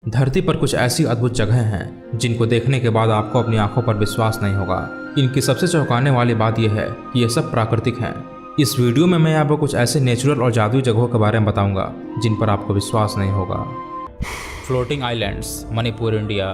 धरती पर कुछ ऐसी अद्भुत जगहें हैं जिनको देखने के बाद आपको अपनी आंखों पर विश्वास नहीं होगा। इनकी सबसे चौंकाने वाली बात यह है कि ये सब प्राकृतिक हैं। इस वीडियो में मैं आपको कुछ ऐसे नेचुरल और जादुई जगहों के बारे में बताऊंगा जिन पर आपको विश्वास नहीं होगा। Floating islands, Manipur, India.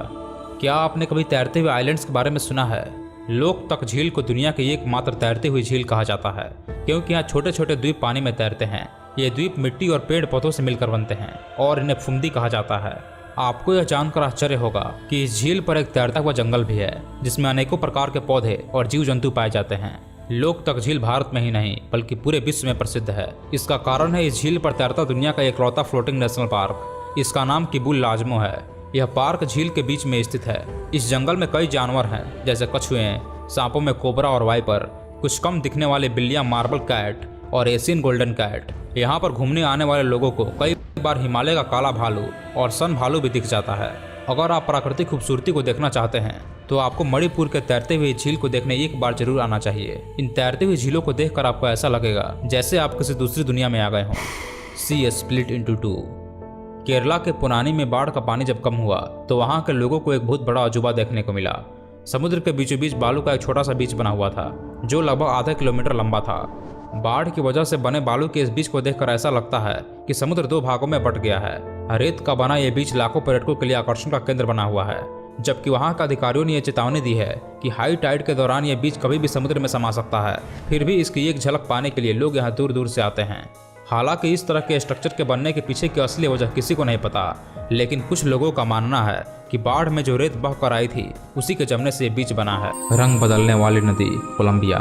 क्या आपने कभी तैरते हुए आइलैंड्स के बारे में सुना है? लोकतक झील को दुनिया की एकमात्र तैरती हुई झील कहा जाता है क्योंकि यहाँ छोटे छोटे द्वीप पानी में तैरते हैं। ये द्वीप मिट्टी और पेड़ पौधों से मिलकर बनते हैं और इन्हें फुंदी कहा जाता है। आपको यह जानकर आश्चर्य होगा कि इस झील पर एक तैरता हुआ जंगल भी है जिसमें अनेकों प्रकार के पौधे और जीव जंतु पाए जाते हैं। लोकतक झील भारत में ही नहीं बल्कि पूरे विश्व में प्रसिद्ध है। इसका कारण है इस झील पर तैरता दुनिया का इकलौता फ्लोटिंग नेशनल पार्क। इसका नाम किबुल लाजमो है। यह पार्क झील के बीच में स्थित है। इस जंगल में कई जानवर हैं जैसे कछुए, सांपों में कोबरा और वाइपर, कुछ कम दिखने वाले बिल्लियां मार्बल कैट और एशियन गोल्डन कैट। यहाँ पर घूमने आने वाले लोगों को कई बार हिमालय का काला भालू और सन भालू भी दिख जाता है। अगर आप प्राकृतिक खूबसूरती को देखना चाहते हैं तो आपको मणिपुर के तैरते हुए झील को देखने एक बार जरूर आना चाहिए। इन तैरती हुई झीलों को देखकर आपको ऐसा लगेगा जैसे आप किसी दूसरी दुनिया में आ गए हों। सी स्प्लिट इंटू टू। केरला के पुनानी में बाढ़ का पानी जब कम हुआ तो वहाँ के लोगों को एक बहुत बड़ा अजूबा देखने को मिला। समुद्र के बीचों बीच बालू का एक छोटा सा बीच बना हुआ था जो लगभग आधा किलोमीटर लंबा था। बाढ़ की वजह से बने बालू के इस बीच को देखकर ऐसा लगता है कि समुद्र दो भागों में बट गया है। रेत का बना यह बीच लाखों पर्यटकों के लिए आकर्षण का केंद्र बना हुआ है, जबकि वहां के अधिकारियों ने यह चेतावनी दी है कि हाई टाइड के दौरान यह बीच कभी भी समुद्र में समा सकता है। फिर भी इसकी एक झलक पाने के लिए लोग यहाँ दूर दूर से आते हैं। हालांकि इस तरह के स्ट्रक्चर के बनने के पीछे की असली वजह किसी को नहीं पता, लेकिन कुछ लोगों का मानना है कि बाढ़ में जो रेत बह कर आई थी उसी के जमने से ये बीच बना है। रंग बदलने वाली नदी, कोलंबिया।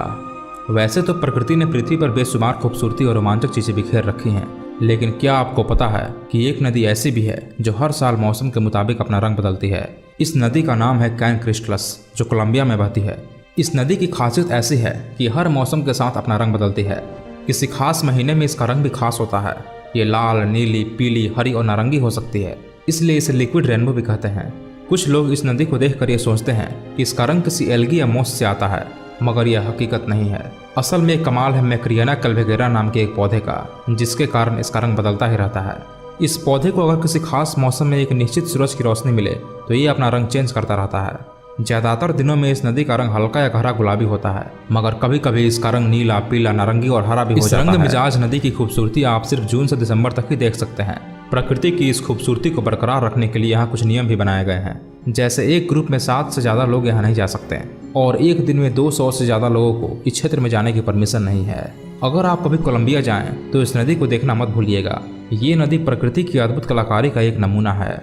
वैसे तो प्रकृति ने पृथ्वी पर बेशुमार खूबसूरती और रोमांचक चीजें बिखेर रखी हैं, लेकिन क्या आपको पता है कि एक नदी ऐसी भी है जो हर साल मौसम के मुताबिक अपना रंग बदलती है। इस नदी का नाम है कैन क्रिस्टलस, जो कोलंबिया में बहती है। इस नदी की खासियत ऐसी है कि हर मौसम के साथ अपना रंग बदलती है। किसी खास महीने में इसका रंग भी खास होता है। ये लाल, नीली, पीली, हरी और नारंगी हो सकती है, इसलिए इसे लिक्विड रेनबो भी कहते हैं। कुछ लोग इस नदी को देखकर ये सोचते हैं कि इसका रंग किसी एल्गी या मोस से आता है, मगर यह हकीकत नहीं है। असल में एक कमाल है मैक्रियाना कल्वेगेरा नाम के एक पौधे का, जिसके कारण इसका रंग बदलता ही रहता है। इस पौधे को अगर किसी खास मौसम में एक निश्चित सूरज की रोशनी मिले तो ये अपना रंग चेंज करता रहता है। ज्यादातर दिनों में इस नदी का रंग हल्का या गहरा गुलाबी होता है, मगर कभी कभी इसका रंग नीला, पीला, नारंगी और हरा भी हो जाता है। इस रंग मिजाज नदी की खूबसूरती आप सिर्फ जून से दिसंबर तक ही देख सकते हैं। प्रकृति की इस खूबसूरती को बरकरार रखने के लिए यहाँ कुछ नियम भी बनाए गए हैं, जैसे एक ग्रुप में 7 से ज्यादा लोग यहाँ नहीं जा सकते और एक दिन में 200 से ज्यादा लोगों को इस क्षेत्र में जाने की परमिशन नहीं है। अगर आप कभी कोलंबिया जाएं तो इस नदी को देखना मत भूलिएगा। ये नदी प्रकृति की अद्भुत कलाकारी का एक नमूना है।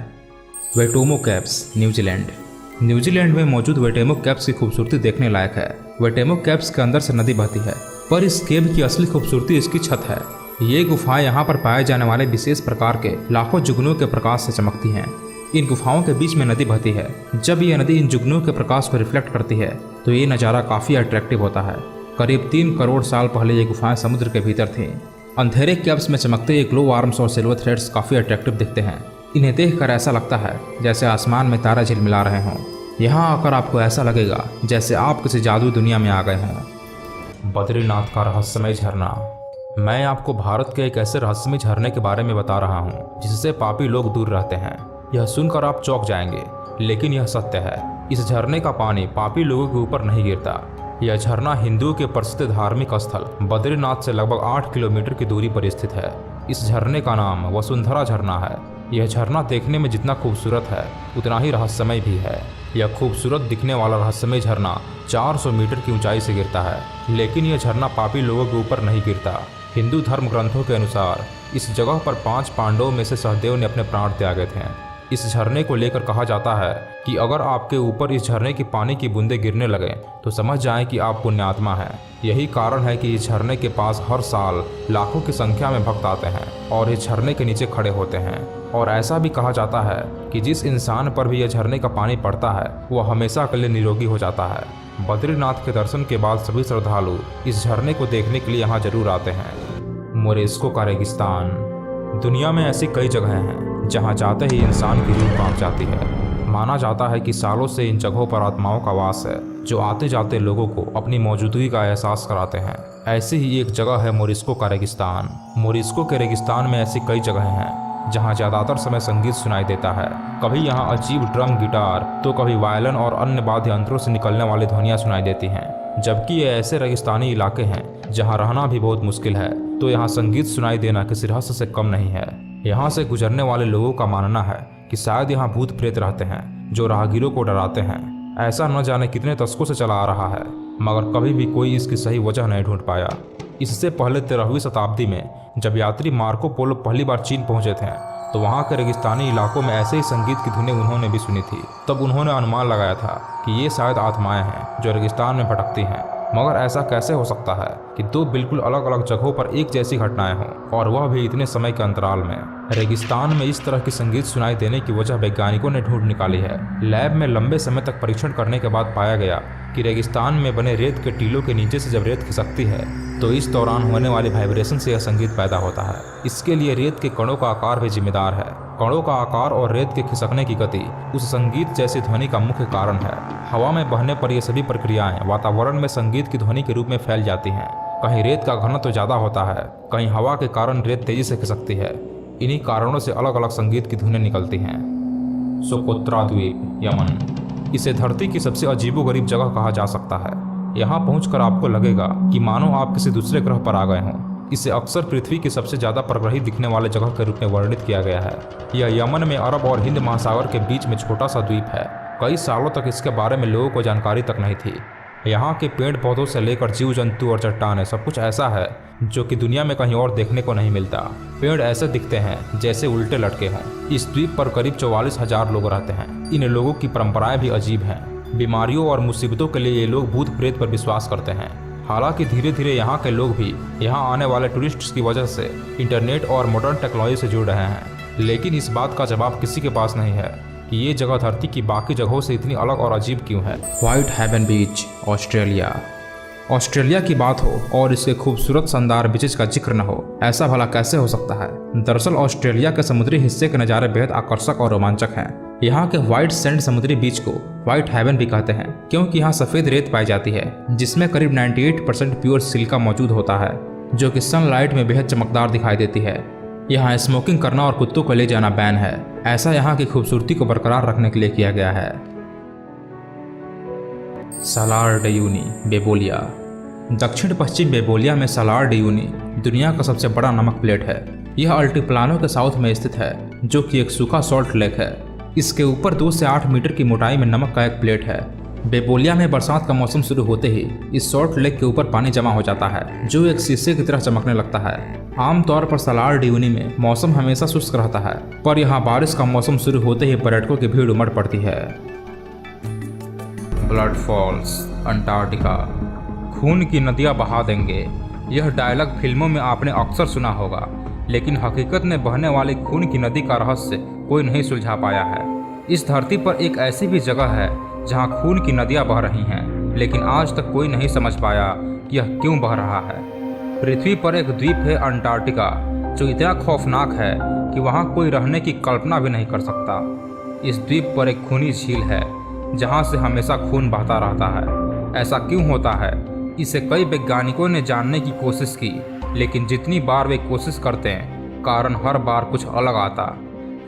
वेटोमो कैप्स, न्यूजीलैंड। न्यूजीलैंड में मौजूद वेटेमो कैप्स की खूबसूरती देखने लायक है। वेटेमो कैप्स के अंदर से नदी बहती है, पर इस केव की असली खूबसूरती इसकी छत है। ये गुफाएं यहाँ पर पाए जाने वाले विशेष प्रकार के लाखों जुगनुओं के प्रकाश से चमकती हैं। इन गुफाओं के बीच में नदी बहती है। जब ये नदी इन जुगनुओं के प्रकाश को रिफ्लेक्ट करती है तो ये नज़ारा काफ़ी अट्रैक्टिव होता है। करीब 3 करोड़ साल पहले ये गुफाएं समुद्र के भीतर थीं। अंधेरे कैप्स में चमकते ये ग्लो आर्म्स और सिल्वर थ्रेड्स काफ़ी अट्रैक्टिव दिखते हैं। इन्हें देखकर ऐसा लगता है जैसे आसमान में तारा झिलमिला रहे हों। यहाँ आकर आपको ऐसा लगेगा जैसे आप किसी जादुई दुनिया में आ गए हों। बद्रीनाथ का रहस्यमय झरना। मैं आपको भारत के एक ऐसे रहस्यमय झरने के बारे में बता रहा हूँ जिससे पापी लोग दूर रहते हैं। यह सुनकर आप चौंक जाएंगे, लेकिन यह सत्य है। इस झरने का पानी पापी लोगों के ऊपर नहीं गिरता। यह झरना हिंदुओं के प्रसिद्ध धार्मिक स्थल बद्रीनाथ से लगभग 8 किलोमीटर की दूरी पर स्थित है। इस झरने का नाम वसुंधरा झरना है। यह झरना देखने में जितना खूबसूरत है उतना ही रहस्यमय भी है। यह खूबसूरत दिखने वाला रहस्यमय झरना 400 मीटर की ऊंचाई से गिरता है, लेकिन यह झरना पापी लोगों के ऊपर नहीं गिरता। हिंदू धर्म ग्रंथों के अनुसार इस जगह पर 5 पांडवों में से सहदेव ने अपने प्राण त्यागे थे। इस झरने को लेकर कहा जाता है कि अगर आपके ऊपर इस झरने की पानी की बूंदें गिरने लगे तो समझ जाएं कि आप पुण्यात्मा हैं। यही कारण है कि इस झरने के पास हर साल लाखों की संख्या में भक्त आते हैं और इस झरने के नीचे खड़े होते हैं। और ऐसा भी कहा जाता है कि जिस इंसान पर भी यह झरने का पानी पड़ता है वह हमेशा के लिए निरोगी हो जाता है। बद्रीनाथ के दर्शन के बाद सभी श्रद्धालु इस झरने को देखने के लिए यहाँ जरूर आते हैं। मोरेस्को का रेगिस्तान। दुनिया में ऐसी कई जगहें हैं जहाँ जाते ही इंसान की रूह कांप जाती है। माना जाता है कि सालों से इन जगहों पर आत्माओं का वास है जो आते जाते लोगों को अपनी मौजूदगी का एहसास कराते हैं। ऐसी ही एक जगह है मोरिस्को का रेगिस्तान। मोरिस्को के रेगिस्तान में ऐसी कई जगहें हैं जहाँ ज़्यादातर समय संगीत सुनाई देता है। कभी यहाँ अजीब ड्रम, गिटार तो कभी वायलिन और अन्य वाद्य यंत्रों से निकलने वाली ध्वनियाँ सुनाई देती हैं। जबकि ये ऐसे रेगिस्तानी इलाके हैं जहाँ रहना भी बहुत मुश्किल है, तो यहाँ संगीत सुनाई देना किसी रहस्य से कम नहीं है। यहाँ से गुजरने वाले लोगों का मानना है कि शायद यहाँ भूत प्रेत रहते हैं जो राहगीरों को डराते हैं। ऐसा न जाने कितने दशकों से चला आ रहा है, मगर कभी भी कोई इसकी सही वजह नहीं ढूंढ पाया। इससे पहले 13वीं शताब्दी में जब यात्री मार्को पोलो पहली बार चीन पहुंचे थे, तो वहाँ के रेगिस्तानी इलाकों में ऐसे ही संगीत की धुनें उन्होंने भी सुनी थी। तब उन्होंने अनुमान लगाया था कि ये शायद आत्माएं हैं जो रेगिस्तान में भटकती हैं। मगर ऐसा कैसे हो सकता है कि दो बिल्कुल अलग अलग जगहों पर एक जैसी घटनाएं हों, और वह भी इतने समय के अंतराल में। रेगिस्तान में इस तरह की संगीत सुनाई देने की वजह वैज्ञानिकों ने ढूंढ निकाली है। लैब में लंबे समय तक परीक्षण करने के बाद पाया गया कि रेगिस्तान में बने रेत के टीलों के नीचे से जब रेत खिसकती है, तो इस दौरान होने वाले वाइब्रेशन से यह संगीत पैदा होता है। इसके लिए रेत के कणों का आकार भी जिम्मेदार है। कणों का आकार और रेत के खिसकने की गति उस संगीत जैसी ध्वनि का मुख्य कारण है। हवा में बहने पर ये सभी प्रक्रियाएं वातावरण में संगीत की ध्वनि के रूप में फैल जाती हैं। कहीं रेत का घनत्व ज्यादा होता है, कहीं हवा के कारण रेत तेजी से खिसकती है। इन्हीं कारणों से अलग अलग संगीत की धुनें निकलती हैं। सोकोत्रा द्वीप, यमन। इसे धरती की सबसे अजीबोगरीब जगह कहा जा सकता है। यहाँ पहुंचकर आपको लगेगा कि मानो आप किसी दूसरे ग्रह पर आ गए हों। इसे अक्सर पृथ्वी की सबसे ज्यादा परग्रही दिखने वाले जगह के रूप में वर्णित किया गया है। यह यमन में अरब और हिंद महासागर के बीच में छोटा सा द्वीप है। कई सालों तक इसके बारे में लोगों को जानकारी तक नहीं थी। यहाँ के पेड़ पौधों से लेकर जीव जंतु और चट्टानें सब कुछ ऐसा है जो कि दुनिया में कहीं और देखने को नहीं मिलता। पेड़ ऐसे दिखते हैं जैसे उल्टे लटके हों। इस द्वीप पर करीब 44,000 लोग रहते हैं। इन लोगों की परंपराएं भी अजीब हैं। बीमारियों और मुसीबतों के लिए ये लोग भूत प्रेत पर विश्वास करते हैं। हालांकि धीरे धीरे यहाँ के लोग भी यहाँ आने वाले टूरिस्ट्स की वजह से इंटरनेट और मॉडर्न टेक्नोलॉजी से जुड़ रहे हैं। लेकिन इस बात का जवाब किसी के पास नहीं है कि ये जगह धरती की बाकी जगहों से इतनी अलग और अजीब क्यों है। व्हाइट हेवन बीच, ऑस्ट्रेलिया। ऑस्ट्रेलिया की बात हो और इसके खूबसूरत शानदार बीचेस का जिक्र न हो, ऐसा भला कैसे हो सकता है। दरअसल ऑस्ट्रेलिया के समुद्री हिस्से के नज़ारे बेहद आकर्षक और रोमांचक हैं। यहाँ के व्हाइट सैंड समुद्री बीच को व्हाइट हेवन भी कहते हैं, क्योंकि यहाँ सफ़ेद रेत पाई जाती है जिसमें करीब 98% प्योर सिलिका मौजूद होता है, जो कि सनलाइट में बेहद चमकदार दिखाई देती है। यहाँ स्मोकिंग करना और कुत्तों को ले जाना बैन है। ऐसा यहाँ की खूबसूरती को बरकरार रखने के लिए किया गया है। सालार डे यूनी, बेबोलिया। दक्षिण पश्चिम बेबोलिया में सालार डे यूनी दुनिया का सबसे बड़ा नमक प्लेट है। यह अल्टीप्लानो के साउथ में स्थित है, जो कि एक सूखा सॉल्ट लेक है। इसके ऊपर 2 से 8 मीटर की मोटाई में नमक का एक प्लेट है। बेबोलिया में बरसात का मौसम शुरू होते ही इस सॉल्ट लेक के ऊपर पानी जमा हो जाता है, जो एक शीशे की तरह चमकने लगता है। आमतौर पर सालार डे यूनी में मौसम हमेशा शुष्क रहता है, पर यहाँ बारिश का मौसम शुरू होते ही पर्यटकों की भीड़ उमड़ पड़ती है। Blood Falls, Antarctica. खून की नदियाँ बहा देंगे, यह डायलॉग फिल्मों में आपने अक्सर सुना होगा, लेकिन हकीकत में बहने वाली खून की नदी का रहस्य कोई नहीं सुलझा पाया है। इस धरती पर एक ऐसी भी जगह है जहां खून की नदियां बह रही हैं, लेकिन आज तक कोई नहीं समझ पाया कि यह क्यों बह रहा है। पृथ्वी पर एक द्वीप है अंटार्कटिका, जो इतना खौफनाक है कि वहां कोई रहने की कल्पना भी नहीं कर सकता। इस द्वीप पर एक खूनी झील है जहां से हमेशा खून बहता रहता है। ऐसा क्यों होता है, इसे कई वैज्ञानिकों ने जानने की कोशिश की, लेकिन जितनी बार वे कोशिश करते हैं, कारण हर बार कुछ अलग आता।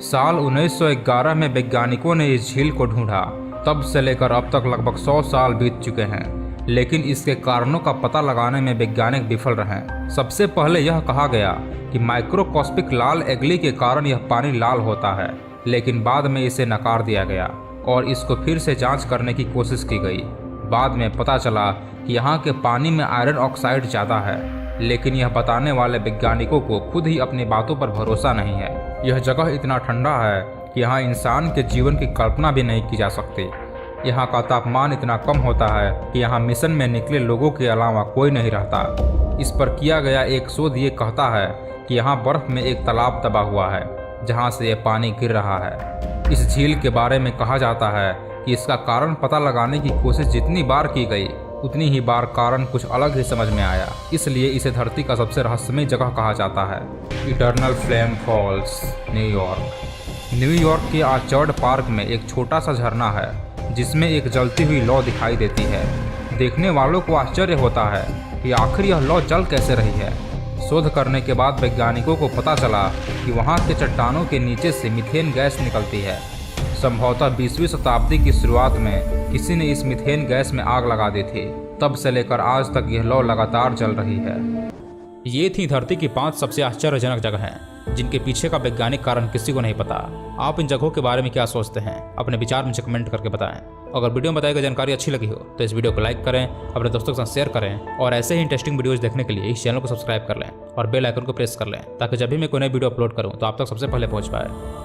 साल 1911 में वैज्ञानिकों ने इस झील को ढूंढा। तब से लेकर अब तक लगभग 100 साल बीत चुके हैं, लेकिन इसके कारणों का पता लगाने में वैज्ञानिक विफल रहे। सबसे पहले यह कहा गया कि माइक्रोस्कोपिक लाल एगली के कारण यह पानी लाल होता है, लेकिन बाद में इसे नकार दिया गया और इसको फिर से जांच करने की कोशिश की गई। बाद में पता चला कि यहाँ के पानी में आयरन ऑक्साइड ज़्यादा है, लेकिन यह बताने वाले वैज्ञानिकों को खुद ही अपनी बातों पर भरोसा नहीं है। यह जगह इतना ठंडा है कि यहाँ इंसान के जीवन की कल्पना भी नहीं की जा सकती। यहाँ का तापमान इतना कम होता है कि यहाँ मिशन में निकले लोगों के अलावा कोई नहीं रहता। इस पर किया गया एक शोध ये कहता है कि यहाँ बर्फ में एक तालाब दबा हुआ है जहाँ से ये पानी गिर रहा है। इस झील के बारे में कहा जाता है कि इसका कारण पता लगाने की कोशिश जितनी बार की गई, उतनी ही बार कारण कुछ अलग ही समझ में आया। इसलिए इसे धरती का सबसे रहस्यमय जगह कहा जाता है। Eternal Flame Falls, New York. New York के ऑर्चर्ड पार्क में एक छोटा सा झरना है जिसमें एक जलती हुई लौ दिखाई देती है। देखने वालों को आश्चर्य होता है कि आखिर यह लौ जल कैसे रही है। शोध करने के बाद वैज्ञानिकों को पता चला कि वहाँ के चट्टानों के नीचे से मीथेन गैस निकलती है। संभवतः 20वीं शताब्दी की शुरुआत में किसी ने इस मीथेन गैस में आग लगा दी थी। तब से लेकर आज तक यह लौ लगातार जल रही है। ये थी धरती की 5 सबसे आश्चर्यजनक जगहें जिनके पीछे का वैज्ञानिक कारण किसी को नहीं पता। आप इन जगहों के बारे में क्या सोचते हैं? अपने विचार मुझे कमेंट करके बताएं। अगर वीडियो में बताई गई जानकारी अच्छी लगी हो तो इस वीडियो को लाइक करें, अपने दोस्तों के साथ शेयर करें और ऐसे ही इंटरेस्टिंग वीडियोस देखने के लिए इस चैनल को सब्सक्राइब कर लें और बेल आइकन को प्रेस कर लें ताकि जब भी मैं कोई नई वीडियो अपलोड करूं तो आप तक सबसे पहले पहुंच पाए।